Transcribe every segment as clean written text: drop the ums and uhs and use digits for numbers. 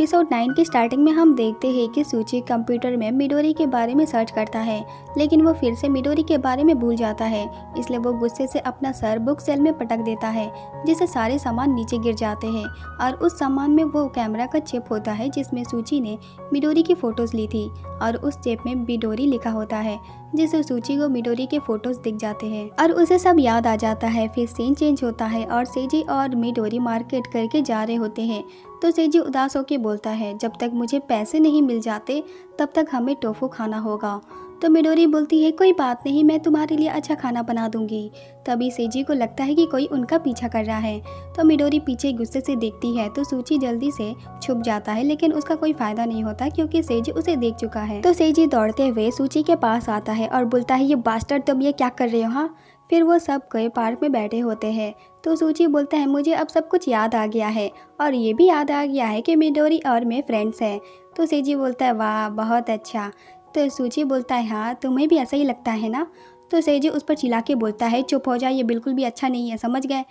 Episode 9 की starting में हम देखते हैं कि सूची कंप्यूटर में मिडोरी के बारे में सर्च करता है, लेकिन वो फिर से मिडोरी के बारे में भूल जाता है। इसलिए वो गुस्से से अपना सर बुक सेल में पटक देता है, जिससे सारे सामान नीचे गिर जाते हैं और उस सामान में वो कैमरा का चिप होता है जिसमें सूची ने मिडोरी की फोटोज ली थी और उस चिप में मिडोरी लिखा होता है, जिससे सूची को मिडोरी के फोटोज दिख जाते हैं और उसे सब याद आ जाता है। फिर सीन चेंज होता है और सेजी और मिडोरी मार्केट करके जा रहे होते हैं। तो सेजी उदास होकर बोलता है, जब तक मुझे पैसे नहीं मिल जाते तब तक हमें टोफू खाना होगा। तो मिडोरी बोलती है, कोई बात नहीं, मैं तुम्हारे लिए अच्छा खाना बना दूंगी। तभी सेजी को लगता है कि कोई उनका पीछा कर रहा है। तो मिडोरी पीछे गुस्से से देखती है तो सूची जल्दी से छुप जाता है, लेकिन उसका कोई फायदा नहीं होता क्योंकि सेजी उसे देख चुका है। तो सेजी दौड़ते हुए सूची के पास आता है और बोलता है, ये बास्टर्ड, तुम ये क्या कर रहे हो? हाँ। फिर वो सब कोई पार्क में बैठे होते हैं। तो सूची बोलता है, मुझे अब सब कुछ याद आ गया है और ये भी याद आ गया है कि मिडोरी और मैं फ्रेंड्स हैं। तो सेजी बोलता है, वाह बहुत अच्छा। तो सूची बोलता है, हाँ तुम्हें भी ऐसा ही लगता है ना? तो सेजी उस पर चिल्ला के बोलता है, चुप हो जा, ये बिल्कुल भी अच्छा नहीं है, समझ गए?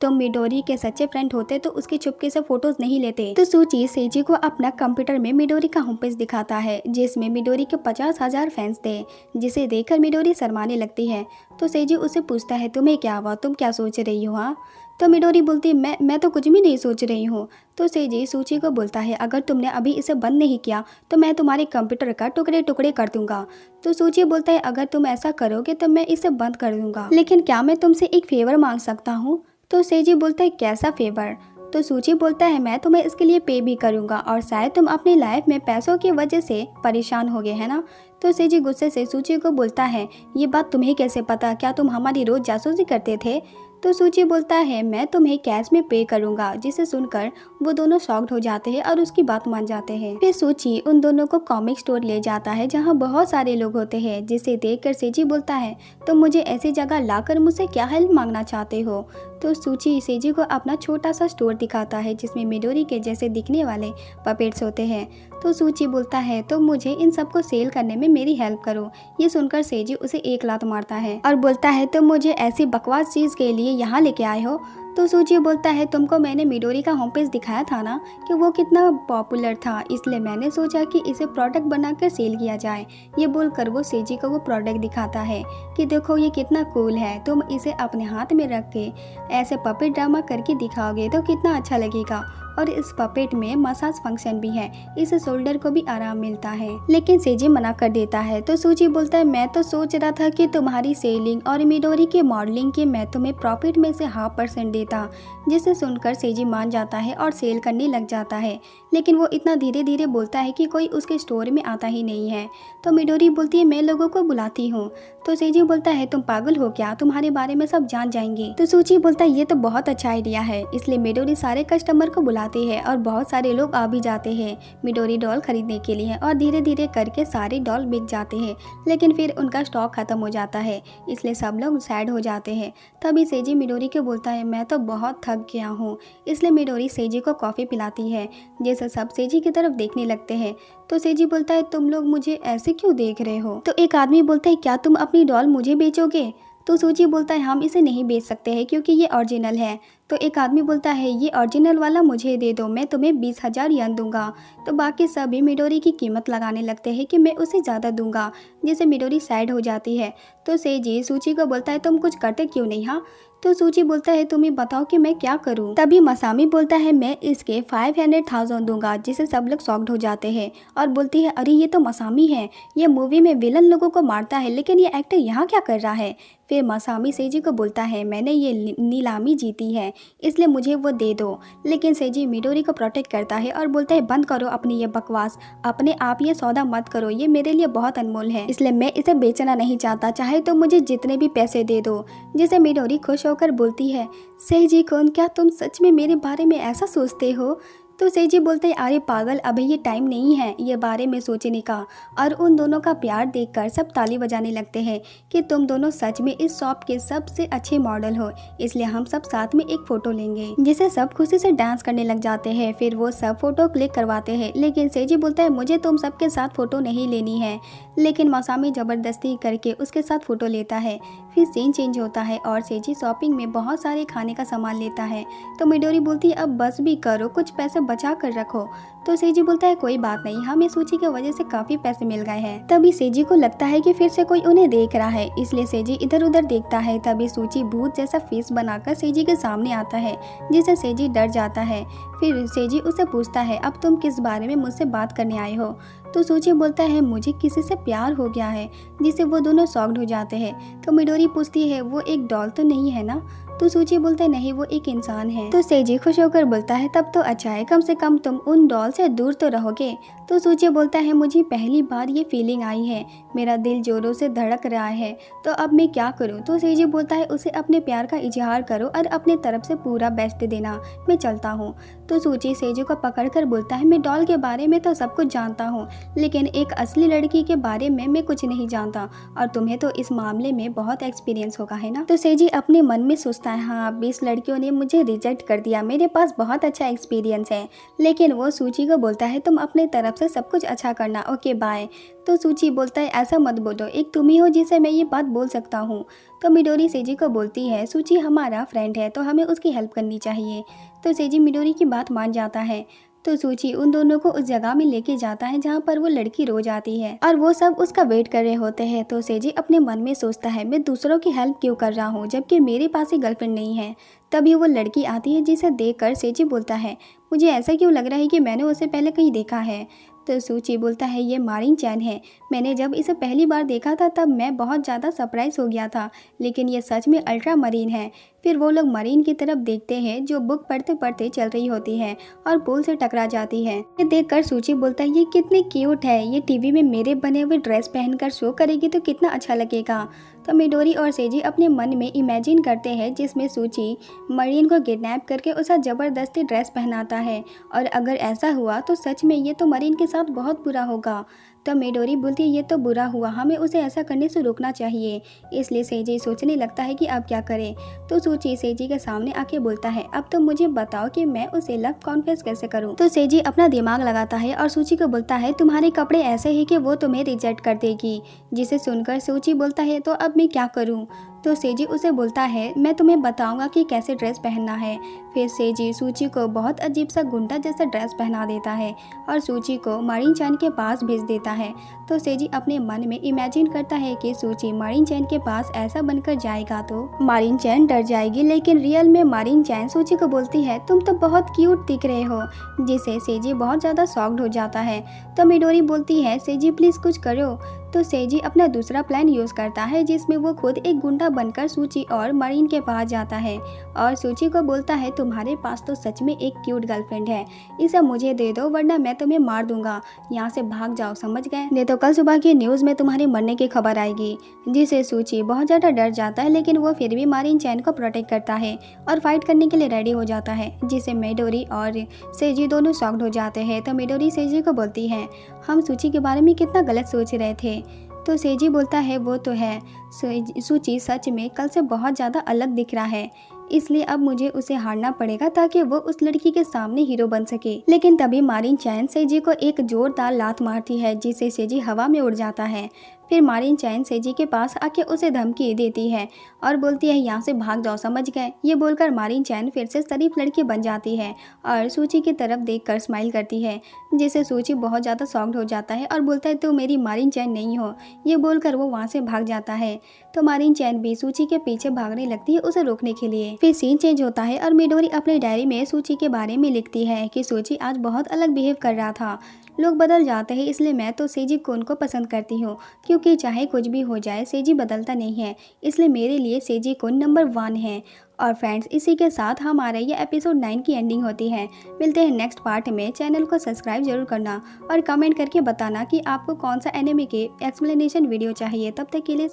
तुम मिडोरी के सच्चे फ्रेंड होते तो उसके चुपके से फोटोज नहीं लेते। तो सूची सेजी को अपना कंप्यूटर में मिडोरी का होम पेज दिखाता है, जिसमें मिडोरी के 50,000 फैंस थे, जिसे देखकर मिडोरी शर्माने लगती है। तो सेजी उससे पूछता है, तुम्हें क्या हुआ, तुम क्या सोच रही हो? हाँ। तो मिडोरी बोलती है, मैं तो कुछ भी नहीं सोच रही हूँ। तो सेजी सूची को बोलता है, अगर तुमने अभी इसे बंद नहीं किया तो मैं तुम्हारे कंप्यूटर का टुकड़े टुकड़े कर दूंगा। तो सूची बोलता है, अगर तुम ऐसा करोगे तो मैं इसे बंद कर दूंगा, लेकिन क्या मैं तुमसे एक फेवर मांग सकता हूँ? तो सेजी बोलता है, कैसा फेवर? तो सूची बोलता है, मैं तुम्हें इसके लिए पे भी करूंगा और शायद तुम अपनी लाइफ में पैसों की वजह से परेशान हो गए है ना? तो सेजी गुस्से से सूची को बोलता है, ये बात तुम्हें कैसे पता? क्या तुम हमारी रोज जासूसी करते थे? तो सूची बोलता है, मैं तुम्हें कैश में पे करूंगा। जिसे सुनकर वो दोनों शॉक्ड हो जाते हैं और उसकी बात मान जाते हैं। फिर सूची उन दोनों को कॉमिक स्टोर ले जाता है जहां बहुत सारे लोग होते हैं, जिसे देखकर सेजी बोलता है, तुम मुझे ऐसी जगह लाकर मुझसे क्या हेल्प मांगना चाहते हो? तो सूची सेजी को अपना छोटा सा स्टोर दिखाता है जिसमें मिडोरी के जैसे दिखने वाले पपेट्स होते हैं। तो सूची बोलता है, तो मुझे इन सबको सेल करने में मेरी हेल्प करो। ये सुनकर सेजी उसे एक लात मारता है और बोलता है, तुम मुझे ऐसी बकवास चीज के लिए यहाँ लेके आए हो? तो सूची बोलता है, तुमको मैंने मिडोरी का होम पेज दिखाया था ना कि वो कितना पॉपुलर था, इसलिए मैंने सोचा कि इसे प्रोडक्ट बनाकर सेल किया जाए। ये बोलकर वो सेजी को वो प्रोडक्ट दिखाता है कि देखो ये कितना कूल है, तुम इसे अपने हाथ में रख के ऐसे पपेट ड्रामा करके दिखाओगे तो कितना अच्छा लगेगा। और इस पपेट में मसाज फंक्शन भी है, इससे शोल्डर को भी आराम मिलता है। लेकिन सेजी मना कर देता है। तो सूची बोलता है, मैं तो सोच रहा था कि तुम्हारी सेलिंग और मिडोरी के मॉडलिंग के मैं तुम्हें प्रॉफिट में से 0.5% देता। जिसे सुनकर सेजी मान जाता है और सेल करने लग जाता है, लेकिन वो इतना धीरे धीरे बोलता है कि कोई उसके स्टोर में आता ही नहीं है। तो मिडोरी बोलती है, मैं लोगों को बुलाती हूँ। तो सेजी बोलता है, तुम पागल हो क्या, तुम्हारे बारे में सब जान जाएंगे। तो सूची बोलता है, ये तो बहुत अच्छा आइडिया है। इसलिए मिडोरी सारे कस्टमर को बुलाती है और बहुत सारे लोग आ भी जाते हैं मिडोरी डॉल खरीदने के लिए और धीरे धीरे करके सारे डॉल बिक जाते हैं, लेकिन फिर उनका स्टॉक खत्म हो जाता है, इसलिए सब लोग सैड हो जाते हैं। तभी सेजी मिडोरी को बोलता है, मैं तो बहुत थक गया हूँ। इसलिए मिडोरी सेजी को कॉफ़ी पिलाती है, जैसे सब सेजी की तरफ देखने लगते हैं। तो सेजी बोलता है, तुम लोग मुझे ऐसे क्यों देख रहे हो? तो एक आदमी बोलता है, क्या तुम अपनी डॉल मुझे बेचोगे? तो सूची बोलता है, हम इसे नहीं बेच सकते हैं क्योंकि ये ओरिजिनल है। तो एक आदमी बोलता है, ये ओरिजिनल वाला मुझे दे दो, मैं तुम्हें 20,000 यन दूंगा। तो बाकी सभी मिडोरी की कीमत लगाने लगते हैं कि मैं उसे ज़्यादा दूंगा, जिससे मिडोरी सैड हो जाती है। तो सेजी सूची को बोलता है, तुम कुछ करते क्यों नहीं? हाँ। तो सूची बोलता है, तुम्हें बताओ कि मैं क्या करूं? तभी मसामी बोलता है, मैं इसके 500,000 दूंगा, जिसे सब लोग शॉक्ड हो जाते हैं और बोलती है, अरे ये तो मसामी है, ये मूवी में विलन लोगों को मारता है, लेकिन ये एक्टर यहाँ क्या कर रहा है? फिर मसामी सेजी को बोलता है, मैंने ये नीलामी जीती है, इसलिए मुझे वो दे दो। लेकिन सेजी मिडोरी को प्रोटेक्ट करता है और बोलता है, बंद करो अपनी ये बकवास, अपने आप ये सौदा मत करो, ये मेरे लिए बहुत अनमोल है, इसलिए मैं इसे बेचना नहीं चाहता, चाहे तो मुझे जितने भी पैसे दे दो। जिसे मिडोरी खुश होकर बोलती है, सेजी कौन, क्या तुम सच में मेरे बारे में ऐसा सोचते हो? तो सेजी बोलते हैं, अरे पागल, अभी ये टाइम नहीं है ये बारे में सोचने का। और उन दोनों का प्यार देखकर सब ताली बजाने लगते हैं कि तुम दोनों सच में इस शॉप के सबसे अच्छे मॉडल हो, इसलिए हम सब साथ में एक फ़ोटो लेंगे। जिसे सब खुशी से डांस करने लग जाते हैं। फिर वो सब फ़ोटो क्लिक करवाते हैं, लेकिन सेजी बोलता है, मुझे तुम सबके साथ फ़ोटो नहीं लेनी है। लेकिन मसामी ज़बरदस्ती करके उसके साथ फ़ोटो लेता है। फिर सीन चेंज होता है और सेजी शॉपिंग में बहुत सारे खाने का सामान लेता है। तो मिडोरी बोलती है, अब बस भी करो, कुछ पैसे बचा कर रखो। तो सेजी बोलता है कोई बात नहीं, हमें सूची की वजह से काफी पैसे मिल गए हैं। तभी सेजी को लगता है कि फिर से कोई उन्हें देख रहा है, इसलिए सेजी इधर उधर देखता है। तभी सूची भूत जैसा फेस बनाकर सेजी के सामने आता है, जिससे सेजी डर जाता है। फिर सेजी उसे पूछता है अब तुम किस बारे में मुझसे बात करने आए हो। तो सूची बोलता है मुझे किसी से प्यार हो गया है, जिससे वो दोनों शॉक्ड हो जाते हैं। तो मिडोरी पूछती है वो एक डॉल तो नहीं है ना। तो सूची बोलता है नहीं, वो एक इंसान है। तो सेजी खुश होकर बोलता है तब तो अच्छा है, कम से कम तुम उन डॉल से दूर तो रहोगे। तो सूची बोलता है मुझे पहली बार ये फीलिंग आई है, मेरा दिल जोरों से धड़क रहा है, तो अब मैं क्या करूं। तो सेजी बोलता है उसे अपने प्यार का इजहार करो और अपने तरफ से पूरा बेस्ट देना, मैं चलता हूँ। तो सूची सेजी को पकड़कर बोलता है मैं डॉल के बारे में तो सब कुछ जानता हूँ, लेकिन एक असली लड़की के बारे में मैं कुछ नहीं जानता, और तुम्हें तो इस मामले में बहुत एक्सपीरियंस होगा, है ना। तो सेजी अपने मन में सोचता है हाँ 20 लड़कियों ने मुझे रिजेक्ट कर दिया, मेरे पास बहुत अच्छा एक्सपीरियंस है। लेकिन वो सूची को बोलता है तुम अपने तरफ से सब कुछ अच्छा करना, ओके बाय। तो सूची बोलता है ऐसा मत बोलो, एक तुम ही हो जिसे मैं ये बात बोल सकता हूँ। तो मिडोरी सेजी को बोलती है सूची हमारा फ्रेंड है तो हमें उसकी हेल्प करनी चाहिए। तो सेजी मिडोरी की बात मान जाता है। तो सूची उन दोनों को उस जगह में लेके जाता है जहाँ पर वो लड़की रोज आती है, और वो सब उसका वेट कर रहे होते हैं। तो सेजी अपने मन में सोचता है मैं दूसरों की हेल्प क्यों कर रहा हूँ जबकि मेरे पास ही गर्लफ्रेंड नहीं है। तभी वो लड़की आती है जिसे देखकर सेजी बोलता है मुझे ऐसा क्यों लग रहा है कि मैंने उसे पहले कहीं देखा है। तो सूची बोलता है ये मारिन चैन है, मैंने जब इसे पहली बार देखा था तब मैं बहुत ज़्यादा सरप्राइज हो गया था, लेकिन ये सच में अल्ट्रा मरीन है। फिर वो लोग मरीन की तरफ देखते हैं जो बुक पढ़ते पढ़ते चल रही होती है और पुल से टकरा जाती है। ये देखकर सूची बोलता है ये कितनी क्यूट है, ये टीवी में मेरे बने हुए ड्रेस पहनकर शो करेगी तो कितना अच्छा लगेगा। तो मिडोरी और सेजी अपने मन में इमेजिन करते हैं जिसमें सूची मरीन को किडनैप करके उसे ज़बरदस्ती ड्रेस पहनाता है, और अगर ऐसा हुआ तो सच में ये तो मरीन के साथ बहुत बुरा होगा। तो मिडोरी बोलती है ये तो बुरा हुआ, हमें उसे ऐसा करने से रोकना चाहिए। इसलिए सेजी सोचने लगता है कि अब क्या करे। तो सूची सेजी के सामने आके बोलता है अब तो मुझे बताओ कि मैं उसे लव कॉन्फेस कैसे करूं। तो सेजी अपना दिमाग लगाता है और सूची को बोलता है तुम्हारे कपड़े ऐसे हैं कि वो तुम्हें रिजेक्ट कर देगी। जिसे सुनकर सूची बोलता है तो अब मैं क्या करूं। तो सेजी उसे बोलता है मैं तुम्हें बताऊंगा कि कैसे ड्रेस पहनना है। फिर सेजी सूची को बहुत अजीब सा गुंडा जैसा ड्रेस पहना देता है और सूची को मारिन चैन के पास भेज देता है। तो सेजी अपने मन में इमेजिन करता है कि सूची मारिन चैन के पास ऐसा बनकर जाएगा तो मारिन चैन डर जाएगी, लेकिन रियल में मारिन चैन सूची को बोलती है तुम तो बहुत क्यूट दिख रहे हो, जिसे सेजी बहुत ज़्यादा शॉक्ड हो जाता है। तो मिडोरी बोलती है सेजी प्लीज़ कुछ करो। तो सेजी अपना दूसरा प्लान यूज़ करता है जिसमें वो खुद एक गुंडा बनकर सूची और मरीन के पास जाता है और सूची को बोलता है तुम्हारे पास तो सच में एक क्यूट गर्लफ्रेंड है, इसे मुझे दे दो वरना मैं तुम्हें मार दूंगा, यहाँ से भाग जाओ, समझ गए, नहीं तो कल सुबह की न्यूज़ में तुम्हारे मरने की खबर आएगी। जिसे सूची बहुत ज़्यादा डर जाता है, लेकिन वो फिर भी मारिन चैन को प्रोटेक्ट करता है और फाइट करने के लिए रेडी हो जाता है, जिसे मिडोरी और सेजी दोनों शॉक्ड हो जाते हैं। तो मिडोरी सेजी को बोलती है हम सूची के बारे में कितना गलत सोच रहे थे। तो सेजी बोलता है वो तो है, सूची सच में कल से बहुत ज़्यादा अलग दिख रहा है, इसलिए अब मुझे उसे हारना पड़ेगा ताकि वो उस लड़की के सामने हीरो बन सके। लेकिन तभी मारिन चैन सेजी को एक जोरदार लात मारती है जिससे सेजी हवा में उड़ जाता है। फिर मारिन चैन सेजी के पास आके उसे धमकी देती है और बोलती है यहाँ से भाग जाओ, समझ गए। ये बोलकर मारिन चैन फिर से शरीफ लड़की बन जाती है और सूची की तरफ देखकर स्माइल करती है, जिससे सूची बहुत ज़्यादा शॉक्ड हो जाता है और बोलता है तुम मेरी मारिन चैन नहीं हो। ये बोलकर वो वहाँ से भाग जाता है। तो मारिन चैन भी सूची के पीछे भागने लगती है उसे रोकने के लिए। फिर सीन चेंज होता है और मिडोरी अपनी डायरी में सूची के बारे में लिखती है कि सूची आज बहुत अलग बिहेव कर रहा था, लोग बदल जाते हैं, इसलिए मैं तो सेजी कोन को पसंद करती हूँ, क्योंकि चाहे कुछ भी हो जाए सेजी बदलता नहीं है, इसलिए मेरे लिए सेजी कोन नंबर 1 है। और फ्रेंड्स, इसी के साथ हमारा ये एपिसोड 9 की एंडिंग होती है। मिलते हैं नेक्स्ट पार्ट में। चैनल को सब्सक्राइब जरूर करना और कमेंट करके बताना कि आपको कौन सा एनिमे के एक्सप्लेनेशन वीडियो चाहिए। तब तक के लिए